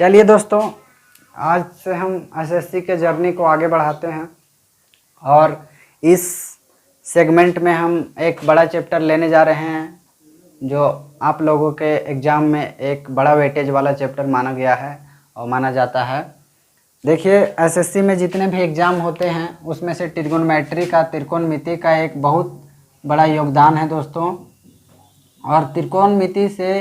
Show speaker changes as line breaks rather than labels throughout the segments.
चलिए दोस्तों, आज से हम एसएससी के जर्नी को आगे बढ़ाते हैं और इस सेगमेंट में हम एक बड़ा चैप्टर लेने जा रहे हैं जो आप लोगों के एग्ज़ाम में एक बड़ा वेटेज वाला चैप्टर माना गया है और माना जाता है। देखिए, एसएससी में जितने भी एग्ज़ाम होते हैं उसमें से ट्रिग्नोमेट्री का, त्रिकोणमिति का एक बहुत बड़ा योगदान है दोस्तों। और त्रिकोणमिति से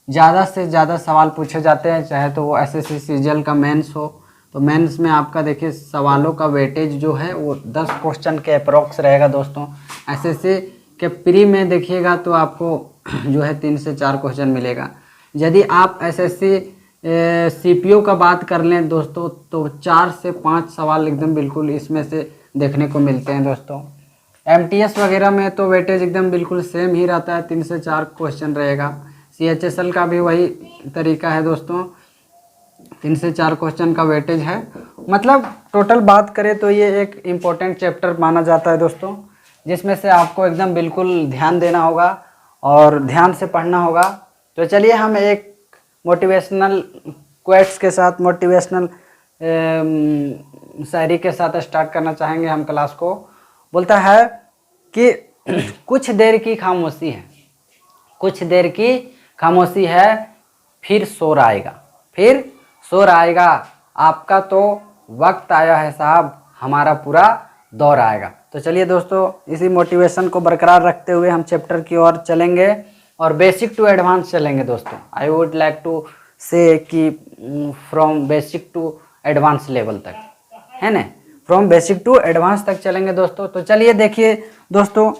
ज़्यादा सवाल पूछे जाते हैं, चाहे तो वो एसएससी सीजीएल का मेंस हो। तो मेंस में आपका देखिए सवालों का वेटेज जो है वो 10 क्वेश्चन के अप्रोक्स रहेगा दोस्तों। एसएससी के प्री में देखिएगा तो आपको जो है 3 से 4 क्वेश्चन मिलेगा। यदि आप एसएससी सीपीओ का बात कर लें दोस्तों तो 4 से 5 सवाल एकदम बिल्कुल इसमें से देखने को मिलते हैं दोस्तों। एमटीएस वगैरह में तो वेटेज एकदम बिल्कुल सेम ही रहता है, 3 से 4 क्वेश्चन रहेगा। सीएचएसएल का भी वही तरीका है दोस्तों, 3 से 4 क्वेश्चन का वेटेज है। मतलब टोटल बात करें तो ये एक इम्पोर्टेंट चैप्टर माना जाता है दोस्तों, जिसमें से आपको एकदम बिल्कुल ध्यान देना होगा और ध्यान से पढ़ना होगा। तो चलिए हम एक मोटिवेशनल क्वेट्स के साथ, मोटिवेशनल शायरी के साथ स्टार्ट करना चाहेंगे हम क्लास को। बोलता है कि कुछ देर की खामोशी है, कुछ देर की खामोशी है, फिर शोर आएगा, फिर शोर आएगा। आपका तो वक्त आया है साहब, हमारा पूरा दौर आएगा। तो चलिए दोस्तों, इसी मोटिवेशन को बरकरार रखते हुए हम चैप्टर की ओर चलेंगे और बेसिक टू एडवांस चलेंगे दोस्तों। I would like to say कि from basic to advance level तक, है ना, फ्रॉम बेसिक टू एडवांस तक चलेंगे दोस्तों। तो चलिए देखिए दोस्तों,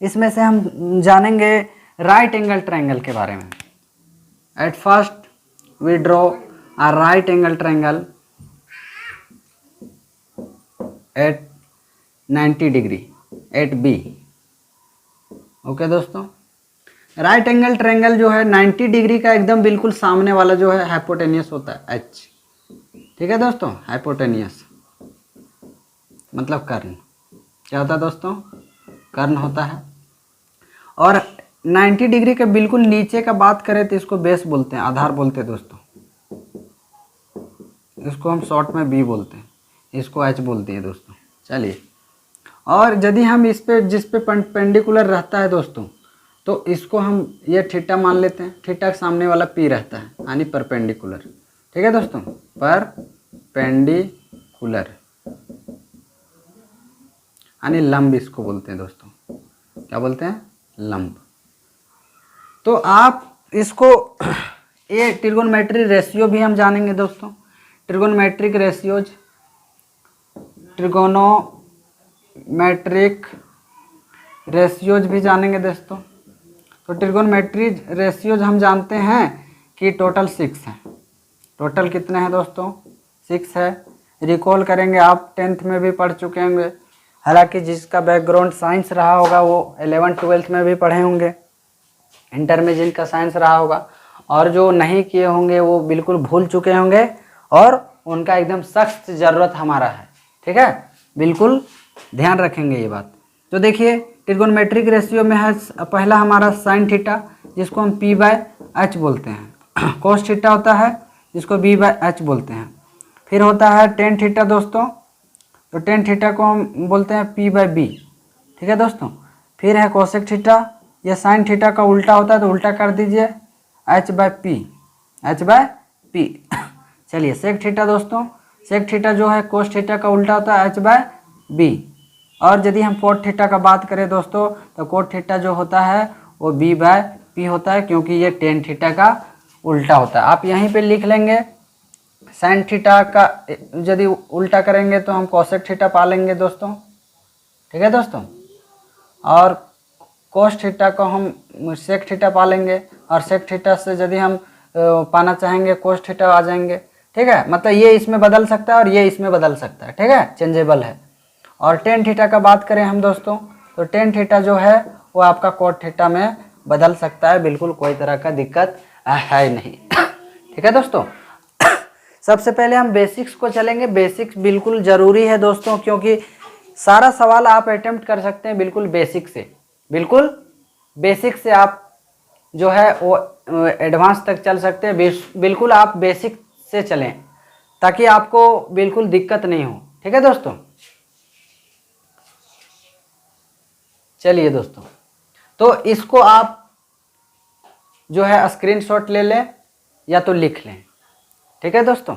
इसमें से हम जानेंगे राइट एंगल ट्रायंगल के बारे में। At first we draw a right angle triangle at 90 degree at B। Okay दोस्तों, राइट एंगल ट्रायंगल जो है 90 डिग्री का एकदम बिल्कुल सामने वाला जो है हाइपोटेनियस होता है H। ठीक है दोस्तों, हाइपोटेनियस मतलब कर्ण। क्या होता है दोस्तों? कर्ण होता है। और 90 डिग्री के बिल्कुल नीचे का बात करें तो इसको बेस बोलते हैं, आधार बोलते हैं दोस्तों। इसको हम शॉर्ट में बी बोलते हैं, इसको एच बोलते हैं दोस्तों। चलिए, और यदि हम इस पे जिस पे परपेंडिकुलर रहता है दोस्तों तो इसको हम ये थीटा मान लेते हैं। थीटा के सामने वाला पी रहता है यानी परपेंडिकुलर। ठीक है दोस्तों, परपेंडिकुलर यानी लंब इसको बोलते हैं दोस्तों। क्या बोलते हैं? लंब। तो आप इसको ये ट्रिगोनोमेट्री रेशियो भी हम जानेंगे दोस्तों। ट्रिगोनोमेट्रिक रेशियोज, ट्रिगोनोमेट्रिक रेशियोज भी जानेंगे दोस्तों। तो ट्रिगोनोमेट्री रेशियोज हम जानते हैं कि टोटल 6 है। टोटल कितने हैं दोस्तों? 6 है। रिकॉल करेंगे, आप 10th में भी पढ़ चुके होंगे। हालांकि जिसका बैकग्राउंड साइंस रहा होगा वो 11th 12th में भी पढ़े होंगे, इंटर में जिनका साइंस रहा होगा, और जो नहीं किए होंगे वो बिल्कुल भूल चुके होंगे और उनका एकदम सख्त ज़रूरत हमारा है। ठीक है, बिल्कुल ध्यान रखेंगे ये बात। तो देखिए, ट्रिगोनोमेट्रिक रेशियो में है पहला हमारा साइन थीटा, जिसको हम पी बाय एच बोलते हैं। कोस थीटा होता है जिसको बी बाय एच बोलते हैं। फिर होता है टेन थीटा दोस्तों, तो टेन थीटा को हम बोलते हैं पी बाय बी। ठीक है दोस्तों। फिर है कोसेक थीटा, यह साइन थीटा का उल्टा होता है तो उल्टा कर दीजिए, H by P, H by P. चलिए, सेक थीटा दोस्तों, सेक थीटा जो है कोस थीटा का उल्टा होता है, एच बाय बी। और यदि हम कोट थीटा का बात करें दोस्तों तो कोट थीटा जो होता है वो बी बाय पी होता है, क्योंकि ये टेन थीटा का उल्टा होता है। आप यहीं पे लिख लेंगे, साइन थीटा का यदि उल्टा करेंगे तो हम कोसेक थीटा पा लेंगे दोस्तों। ठीक है दोस्तों। और कोस थीटा को हम सेक थीटा पा लेंगे, और सेक थीटा से यदि हम पाना चाहेंगे कोस थीटा आ जाएंगे। ठीक है, मतलब ये इसमें बदल सकता है और ये इसमें बदल सकता है। ठीक है, चेंजेबल है। और टेन थीटा का बात करें हम दोस्तों तो टेन थीटा जो है वो आपका कोट थीटा में बदल सकता है, बिल्कुल कोई तरह का दिक्कत है नहीं। ठीक है दोस्तों। सबसे पहले हम बेसिक्स को चलेंगे। बेसिक्स बिल्कुल ज़रूरी है दोस्तों, क्योंकि सारा सवाल आप अटेम्प्ट कर सकते हैं बिल्कुल बेसिक से। बिल्कुल बेसिक से आप जो है वो एडवांस तक चल सकते हैं। बिल्कुल आप बेसिक से चलें ताकि आपको बिल्कुल दिक्कत नहीं हो। ठीक है दोस्तों, चलिए दोस्तों, तो इसको आप जो है स्क्रीनशॉट ले लें या तो लिख लें। ठीक है दोस्तों,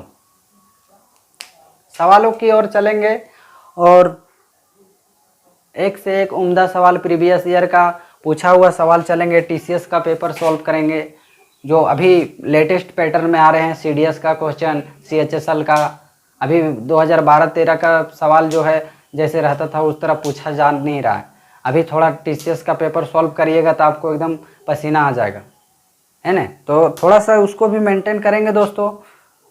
सवालों की ओर चलेंगे और एक से एक उम्दा सवाल प्रीवियस ईयर का पूछा हुआ सवाल चलेंगे। टीसीएस का पेपर सॉल्व करेंगे जो अभी लेटेस्ट पैटर्न में आ रहे हैं। सीडीएस का क्वेश्चन, सीएचएसएल का, अभी 2012-13 का सवाल जो है जैसे रहता था उस तरह पूछा जा नहीं रहा है। अभी थोड़ा टीसीएस का पेपर सॉल्व करिएगा तो आपको एकदम पसीना आ जाएगा, है ना। तो थोड़ा सा उसको भी मेंटेन करेंगे दोस्तों।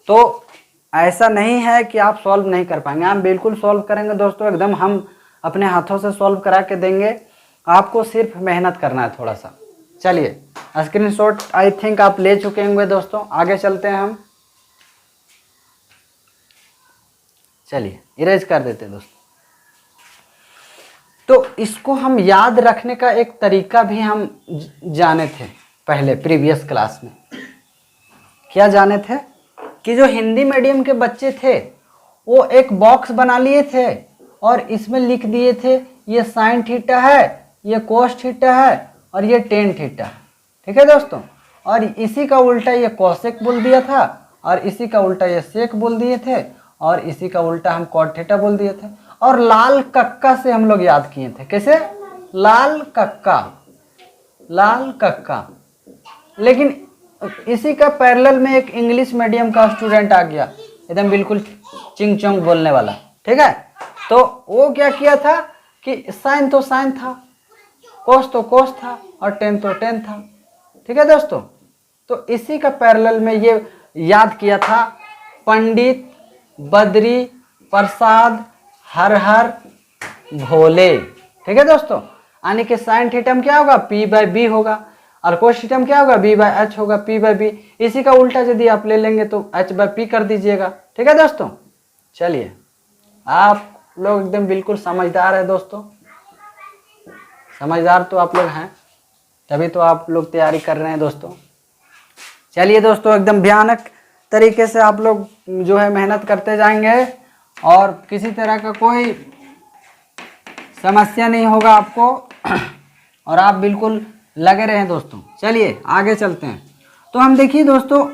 तो ऐसा नहीं है कि आप सॉल्व नहीं कर पाएंगे, हम बिल्कुल सॉल्व करेंगे दोस्तों, एकदम हम अपने हाथों से सॉल्व करा के देंगे। आपको सिर्फ मेहनत करना है थोड़ा सा। चलिए, स्क्रीनशॉट आई थिंक आप ले चुके होंगे दोस्तों। आगे चलते हैं हम, चलिए इरेज कर देते हैं दोस्तों। तो इसको हम याद रखने का एक तरीका भी हम जाने थे पहले प्रीवियस क्लास में। क्या जाने थे कि जो हिंदी मीडियम के बच्चे थे वो एक बॉक्स बना लिए थे और इसमें लिख दिए थे ये साइन थीटा है, ये कोस थीटा है और ये टेन थीटा है। ठीक है दोस्तों, और इसी का उल्टा ये कोसेक बोल दिया था और इसी का उल्टा ये सेक बोल दिए थे और इसी का उल्टा हम कॉट थीटा बोल दिए थे। और लाल कक्का से हम लोग याद किए थे। कैसे? लाल कक्का, लाल कक्का। लेकिन इसी का पैरेलल में एक इंग्लिश मीडियम का स्टूडेंट आ गया, एकदम बिल्कुल चिंग चोंग बोलने वाला। ठीक है, तो वो क्या किया था कि साइन तो साइन था, कोस तो कोस था और टेन तो टेन था। ठीक है दोस्तों, तो इसी का पैरेलल में ये याद किया था पंडित बद्री प्रसाद हर हर भोले। ठीक है दोस्तों, यानी कि साइन थीटा क्या होगा, पी बाय बी होगा और कोस थीटा क्या होगा, बी बाय एच होगा, पी बाय बी। इसी का उल्टा यदि आप ले लेंगे तो एच बाय पी कर दीजिएगा। ठीक है दोस्तों, चलिए, आप लोग एकदम बिल्कुल समझदार है दोस्तों, समझदार तो आप लोग हैं, तभी तो आप लोग तैयारी कर रहे हैं दोस्तों। चलिए दोस्तों, एकदम भयानक तरीके से आप लोग जो है मेहनत करते जाएंगे और किसी तरह का कोई समस्या नहीं होगा आपको और आप बिल्कुल लगे रहें दोस्तों। चलिए आगे चलते हैं। तो हम देखिए दोस्तों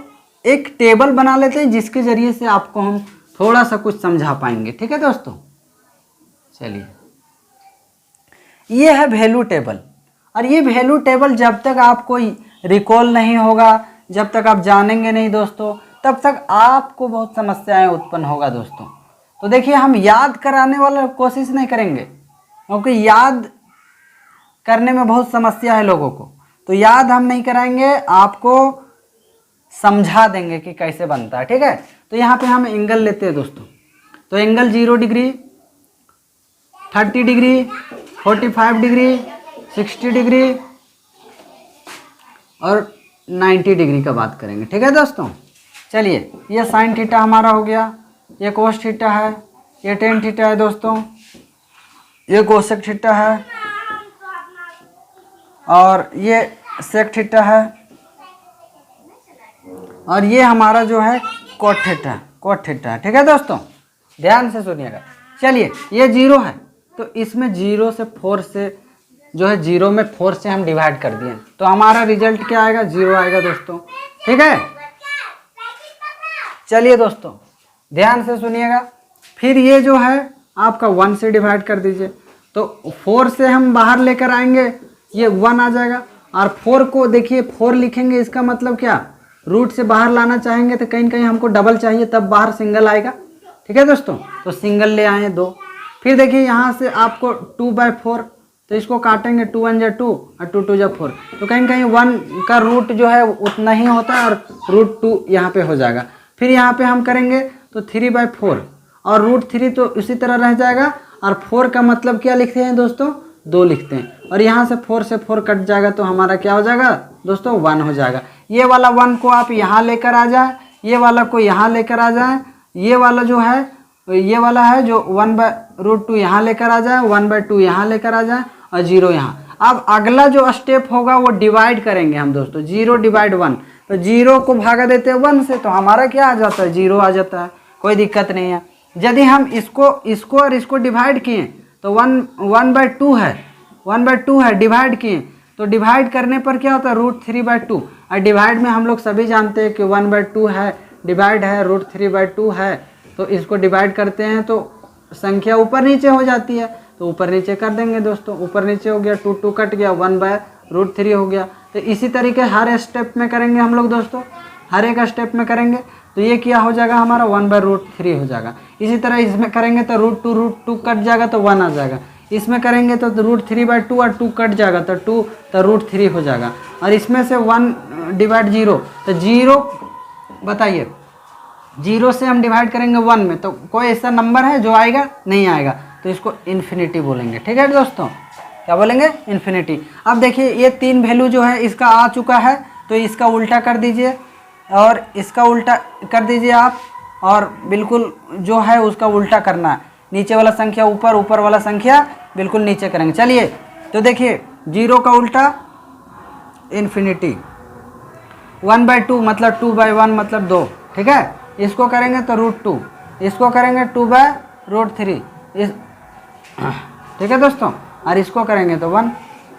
एक टेबल बना लेते हैं जिसके ज़रिए से आपको हम थोड़ा सा कुछ समझा पाएंगे। ठीक है दोस्तों, चलिए, ये है वैल्यू टेबल और ये वैल्यू टेबल जब तक आपको रिकॉल नहीं होगा, जब तक आप जानेंगे नहीं दोस्तों, तब तक आपको बहुत समस्याएं उत्पन्न होगा दोस्तों। तो देखिए, हम याद कराने वाला कोशिश नहीं करेंगे क्योंकि याद करने में बहुत समस्या है लोगों को, तो याद हम नहीं कराएंगे, आपको समझा देंगे कि कैसे बनता है। ठीक है, तो यहाँ पे हम एंगल लेते हैं दोस्तों। तो angle 0 degree, 30 degree, 45 degree, 60 degree और 90 डिग्री का बात करेंगे। ठीक है दोस्तों, चलिए, ये साइन थीटा हमारा हो गया, ये कोस थीटा है, ये टेन थीटा है दोस्तों, ये कोसेक थीटा है और ये सेक थीटा है और ये हमारा जो है कोट थीटा, कोट थीटा है। ठीक है दोस्तों, ध्यान से सुनिएगा। चलिए, ये 0 है तो इसमें 0 से 4 से जो है 0 में 4 से हम डिवाइड कर दिए तो हमारा रिजल्ट क्या आएगा, 0 आएगा दोस्तों। ठीक है, चलिए दोस्तों ध्यान से सुनिएगा। फिर ये जो है आपका 1 से डिवाइड कर दीजिए तो 4 से हम बाहर लेकर आएंगे, ये 1 आ जाएगा और 4 को देखिए 4 लिखेंगे, इसका मतलब क्या, रूट से बाहर लाना चाहेंगे तो कहीं कहीं हमको डबल चाहिए तब बाहर सिंगल आएगा। ठीक है दोस्तों, तो सिंगल ले आए 2। फिर देखिए यहाँ से आपको 2/4 तो इसको काटेंगे, 2 1 जा 2 और 2 2 जा 4, तो कहीं कहीं 1 का रूट जो है उतना ही होता है और रूट 2 यहाँ पे हो जाएगा। फिर यहाँ पे हम करेंगे तो 3/4 और रूट 3 तो इसी तरह रह जाएगा और 4 का मतलब क्या लिखते हैं दोस्तों, 2 लिखते हैं और यहाँ से 4 से 4 कट जाएगा तो हमारा क्या हो जाएगा दोस्तों, 1 हो जाएगा। ये वाला 1 को आप यहाँ लेकर आ जाए, ये वाला को यहाँ लेकर आ जाए, ये वाला जो है ये वाला है जो 1/√2 यहाँ लेकर आ जाए, 1/2 यहाँ लेकर आ जाए और 0 यहाँ। अब अगला जो स्टेप होगा वो डिवाइड करेंगे हम दोस्तों, 0 डिवाइड 1, तो 0 को भागा देते हैं 1 से, तो हमारा क्या आ जाता है 0 आ जाता है, कोई दिक्कत नहीं है। यदि हम इसको और इसको डिवाइड किए तो 1/2 है, 1/2 है, डिवाइड किए तो डिवाइड करने पर क्या होता है √3/2। और डिवाइड में हम लोग सभी जानते हैं कि 1/2 है, डिवाइड है, √3/2 है, तो इसको डिवाइड करते हैं तो संख्या ऊपर नीचे हो जाती है, तो ऊपर नीचे कर देंगे दोस्तों, ऊपर नीचे हो गया, 2 कट गया, 1/√3 हो गया। तो इसी तरीके हर स्टेप में करेंगे हम लोग दोस्तों, हर एक स्टेप में करेंगे तो ये क्या हो जाएगा हमारा 1/√3 हो जाएगा। इसी तरह इसमें करेंगे तो √2 कट जाएगा तो 1 आ जाएगा, इसमें करेंगे तो √3/2 और 2 कट जाएगा तो 2 तो √3 हो जाएगा। और इसमें से 1/0 तो 0, बताइए 0 से हम डिवाइड करेंगे 1 में तो कोई ऐसा नंबर है जो आएगा नहीं आएगा, तो इसको इन्फिनिटी बोलेंगे। ठीक है दोस्तों, क्या बोलेंगे इन्फिनिटी। अब देखिए ये 3 वैल्यू जो है इसका आ चुका है, तो इसका उल्टा कर दीजिए और इसका उल्टा कर दीजिए आप, और बिल्कुल जो है उसका उल्टा करना है, नीचे वाला संख्या ऊपर, ऊपर वाला संख्या बिल्कुल नीचे करेंगे। चलिए तो देखिए 0 का उल्टा इन्फिनिटी, 1/2 मतलब 2/1 मतलब 2, ठीक है। इसको करेंगे तो √2, इसको करेंगे 2/√3, ठीक है दोस्तों। और इसको करेंगे तो 1,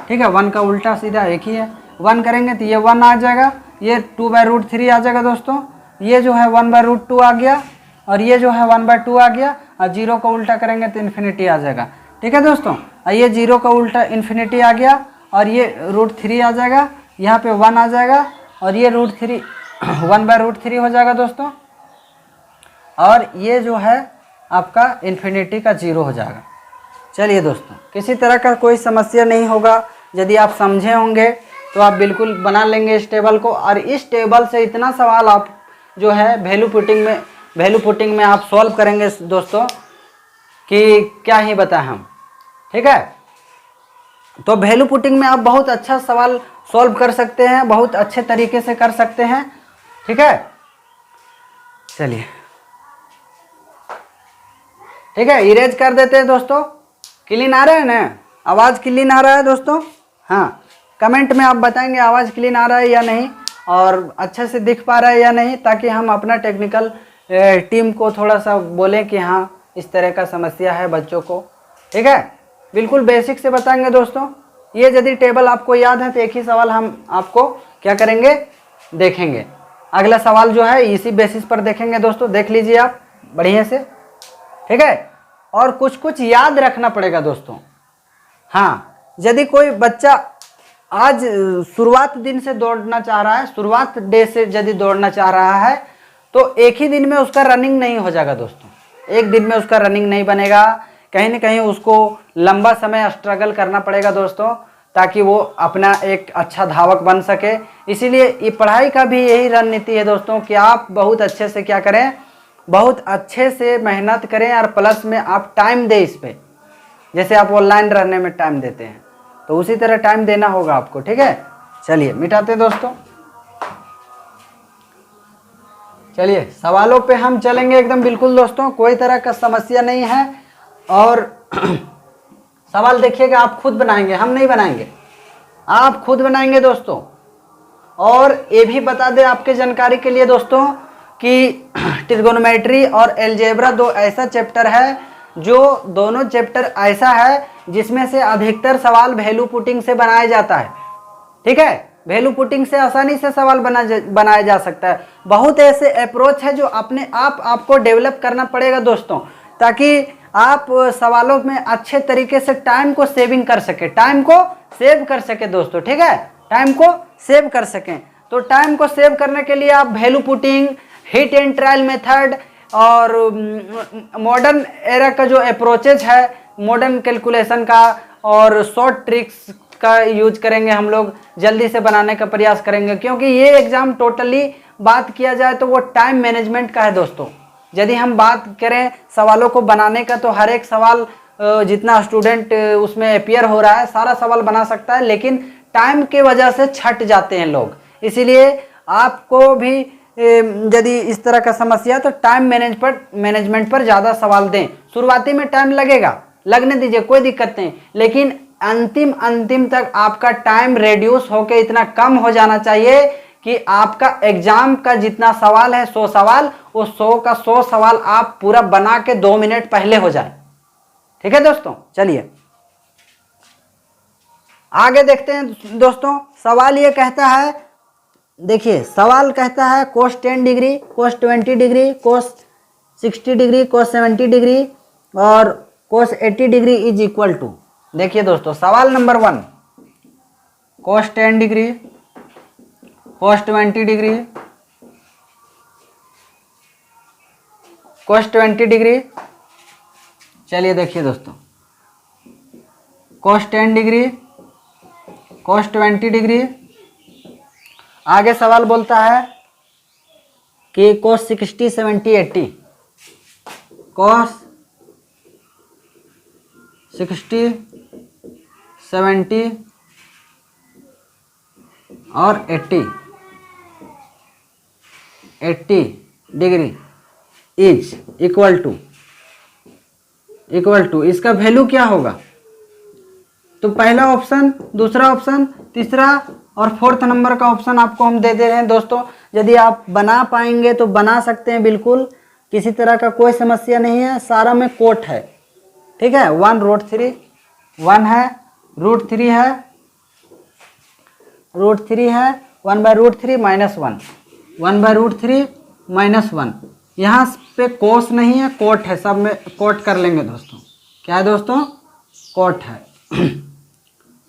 ठीक है, 1 का उल्टा सीधा एक ही है, 1 करेंगे तो ये 1 आ जाएगा, ये 2/√3 आ जाएगा दोस्तों, ये जो है 1/√2 आ गया, और ये जो है 1/2 आ गया, और 0 का उल्टा करेंगे तो इन्फिनिटी आ जाएगा। ठीक है दोस्तों, और ये 0 का उल्टा इन्फिनिटी आ गया, और ये √3 आ जाएगा, यहाँ पे 1 आ जाएगा, और ये √3 1/√3 हो जाएगा दोस्तों, और ये जो है आपका इन्फिनिटी का 0 हो जाएगा। चलिए दोस्तों, किसी तरह का कोई समस्या नहीं होगा, यदि आप समझे होंगे तो आप बिल्कुल बना लेंगे इस टेबल को। और इस टेबल से इतना सवाल आप जो है वैल्यू पुटिंग में आप सॉल्व करेंगे दोस्तों कि क्या ही बताएं हम, ठीक है। तो वैल्यू पुटिंग में आप बहुत अच्छा सवाल सॉल्व कर सकते हैं, बहुत अच्छे तरीके से कर सकते हैं, ठीक है। चलिए ठीक है, इरेज कर देते हैं दोस्तों। क्लीन आ रहा है ना, आवाज़ क्लीन आ रहा है दोस्तों? हाँ, कमेंट में आप बताएंगे आवाज़ क्लीन आ रहा है या नहीं, और अच्छे से दिख पा रहा है या नहीं, ताकि हम अपना टेक्निकल टीम को थोड़ा सा बोलें कि हाँ इस तरह का समस्या है बच्चों को, ठीक है। बिल्कुल बेसिक से बताएंगे दोस्तों। ये यदि टेबल आपको याद है तो एक ही सवाल हम आपको क्या करेंगे, देखेंगे। अगला सवाल जो है इसी बेसिस पर देखेंगे दोस्तों, देख लीजिए आप बढ़िया से, ठीक है। और कुछ कुछ याद रखना पड़ेगा दोस्तों। हाँ, यदि कोई बच्चा आज शुरुआत दिन से दौड़ना चाह रहा है, शुरुआत डे से यदि दौड़ना चाह रहा है, तो एक ही दिन में उसका रनिंग नहीं हो जाएगा दोस्तों, एक दिन में उसका रनिंग नहीं बनेगा, कहीं ना कहीं उसको लंबा समय स्ट्रगल करना पड़ेगा दोस्तों, ताकि वो अपना एक अच्छा धावक बन सके। इसीलिए ये पढ़ाई का भी यही रणनीति है दोस्तों कि आप बहुत अच्छे से क्या करें, बहुत अच्छे से मेहनत करें, और प्लस में आप टाइम दें इस पर। जैसे आप ऑनलाइन रहने में टाइम देते हैं तो उसी तरह टाइम देना होगा आपको, ठीक है। चलिए मिटाते हैं दोस्तों। चलिए सवालों पे हम चलेंगे एकदम बिल्कुल दोस्तों, कोई तरह का समस्या नहीं है। और सवाल देखिएगा, आप खुद बनाएंगे, हम नहीं बनाएंगे, आप खुद बनाएंगे दोस्तों। और ये भी बता दें आपके जानकारी के लिए दोस्तों कि ट्रिगोनोमेट्री और अलजेब्रा दो ऐसा चैप्टर है, जो दोनों चैप्टर ऐसा है जिसमें से अधिकतर सवाल वैल्यू पुटिंग से बनाया जाता है, ठीक है। वैल्यू पुटिंग से आसानी से सवाल बनाया जा सकता है। बहुत ऐसे अप्रोच है जो अपने आप आपको डेवलप करना पड़ेगा दोस्तों, ताकि आप सवालों में अच्छे तरीके से टाइम को सेविंग कर सके, टाइम को सेव कर सके दोस्तों, ठीक है, टाइम को सेव कर सकें। तो टाइम को सेव करने के लिए आप value putting, hit and trial method और मॉडर्न एरा का जो अप्रोचेज है मॉडर्न कैलकुलेशन का और शॉर्ट ट्रिक्स का यूज करेंगे, हम लोग जल्दी से बनाने का प्रयास करेंगे। क्योंकि ये एग्जाम टोटली बात किया जाए तो वो टाइम मैनेजमेंट का है दोस्तों। यदि हम बात करें सवालों को बनाने का, तो हर एक सवाल जितना स्टूडेंट उसमें अपियर हो रहा है सारा सवाल बना सकता है, लेकिन टाइम के वजह से छट जाते हैं लोग। इसीलिए आपको भी यदि इस तरह का समस्या है तो टाइम मैनेजमेंट पर ज़्यादा सवाल दें। शुरुआती में टाइम लगेगा, लगने दीजिए, कोई दिक्कत नहीं, लेकिन अंतिम तक आपका टाइम रेड्यूस होकर इतना कम हो जाना चाहिए कि आपका एग्जाम का जितना सवाल है 100 सवाल, वो 100 का 100 सवाल आप पूरा बना के 2 मिनट पहले हो जाए। ठीक है दोस्तों, चलिए आगे देखते हैं दोस्तों। सवाल ये कहता है, देखिए सवाल कहता है cos 10 degree, cos 20 degree, cos 60 degree, cos 70 degree और cos 80 degree is equal to. देखिए दोस्तों सवाल number 1, cos 10 degree, cos 20 degree, cos 20 degree. चलिए देखिए दोस्तों, cos 10 डिग्री, cos 20 डिग्री। आगे सवाल बोलता है कि cos 60, 70, 80, cos 60, 70 और 80 डिग्री इज इक्वल टू इसका वैल्यू क्या होगा? तो पहला ऑप्शन, दूसरा ऑप्शन, तीसरा और फोर्थ नंबर का ऑप्शन आपको हम दे रहे हैं दोस्तों। यदि आप बना पाएंगे तो बना सकते हैं, बिल्कुल किसी तरह का कोई समस्या नहीं है। सारा में कोट है, ठीक है। 1√3 1 है, √3 है, √3 है, 1/√3 -1, 1/√3 -1। यहाँ पे कोस नहीं है, कोट है। सब में कोट कर लेंगे दोस्तों। क्या है दोस्तों? कोट है।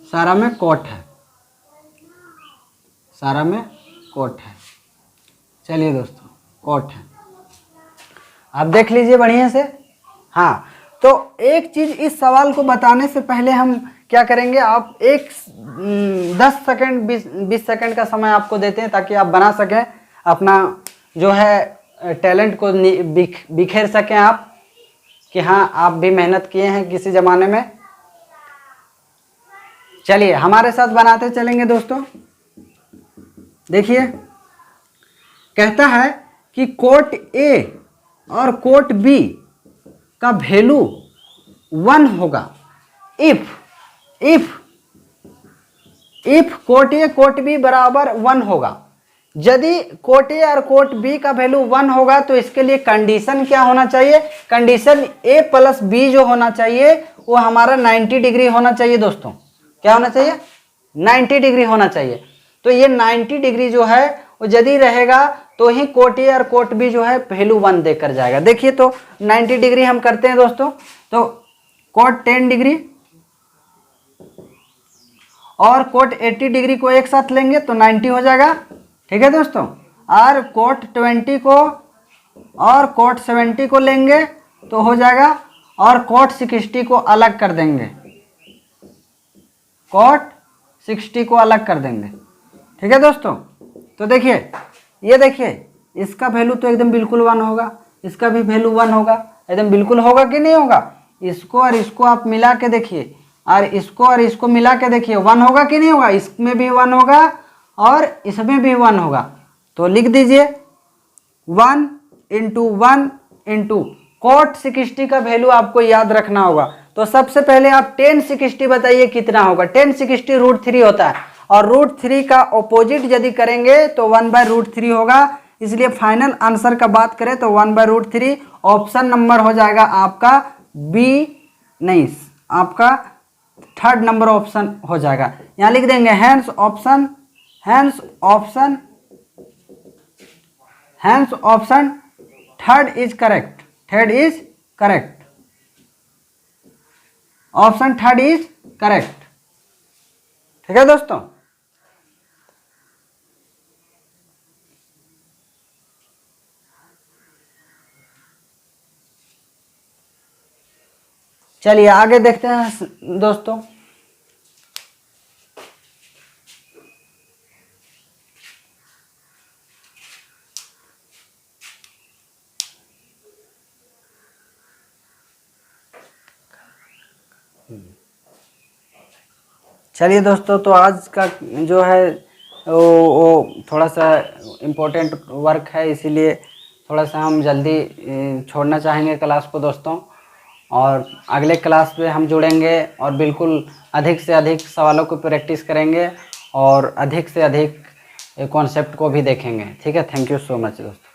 सारा में कोट है, सारा में कोट है। चलिए दोस्तों, कोट है, आप देख लीजिए बढ़िया से। हाँ, तो एक चीज़ इस सवाल को बताने से पहले हम क्या करेंगे, आप 10 सेकंड 20 सेकंड का समय आपको देते हैं ताकि आप बना सकें, अपना जो है टैलेंट को बिखेर सकें आप, कि हाँ आप भी मेहनत किए हैं किसी ज़माने में। चलिए हमारे साथ बनाते चलेंगे दोस्तों। देखिए कहता है कि कोट ए और कोट बी का वैल्यू 1 होगा if cot A cot B बराबर 1 होगा। यदि कोट ए और कोट बी का वैल्यू 1 होगा तो इसके लिए कंडीशन क्या होना चाहिए? कंडीशन ए प्लस बी जो होना चाहिए वो हमारा 90 डिग्री होना चाहिए दोस्तों। क्या होना चाहिए? 90 डिग्री होना चाहिए। तो ये 90 डिग्री जो है वो यदि रहेगा तो ही कोट ए और कोट बी जो है वैल्यू 1 देकर जाएगा। देखिए तो 90 डिग्री हम करते हैं दोस्तों, तो कोट 10 डिग्री और कोट 80 डिग्री को एक साथ लेंगे तो 90 हो जाएगा, ठीक है दोस्तों। और कोट 20 को और कोट 70 को लेंगे तो हो जाएगा, और कोट 60 को अलग कर देंगे, कोट 60 को अलग कर देंगे, ठीक है दोस्तों। तो देखिए, ये देखिए इसका वैल्यू तो एकदम बिल्कुल 1 होगा, इसका भी वैल्यू 1 होगा, एकदम बिल्कुल होगा कि नहीं होगा? इसको और इसको आप मिला के देखिए, और इसको और इसको मिला के देखिए 1 होगा कि नहीं होगा? इसमें भी 1 होगा और इसमें भी 1 होगा। तो लिख दीजिए 1 × 1 × कोट 60 का वैल्यू आपको याद रखना होगा। तो सबसे पहले आप 10 60 बताइए कितना होगा? 10 60 √3 होता है, और √3 का ऑपोजिट यदि करेंगे तो 1/√3 होगा। इसलिए फाइनल आंसर का बात करें तो 1/√3 ऑप्शन नंबर हो जाएगा आपका बी, नहीं आपका थर्ड नंबर ऑप्शन हो जाएगा। यहाँ लिख देंगे hence option third is correct, option third is correct, ठीक है दोस्तों। चलिए आगे देखते हैं दोस्तों। चलिए दोस्तों, तो आज का जो है वो थोड़ा सा इम्पोर्टेंट वर्क है, इसीलिए थोड़ा सा हम जल्दी छोड़ना चाहेंगे क्लास को दोस्तों, और अगले क्लास में हम जुड़ेंगे और बिल्कुल अधिक से अधिक सवालों को प्रैक्टिस करेंगे और अधिक से अधिक ये कॉन्सेप्ट को भी देखेंगे। ठीक है, थैंक यू सो मच दोस्तों।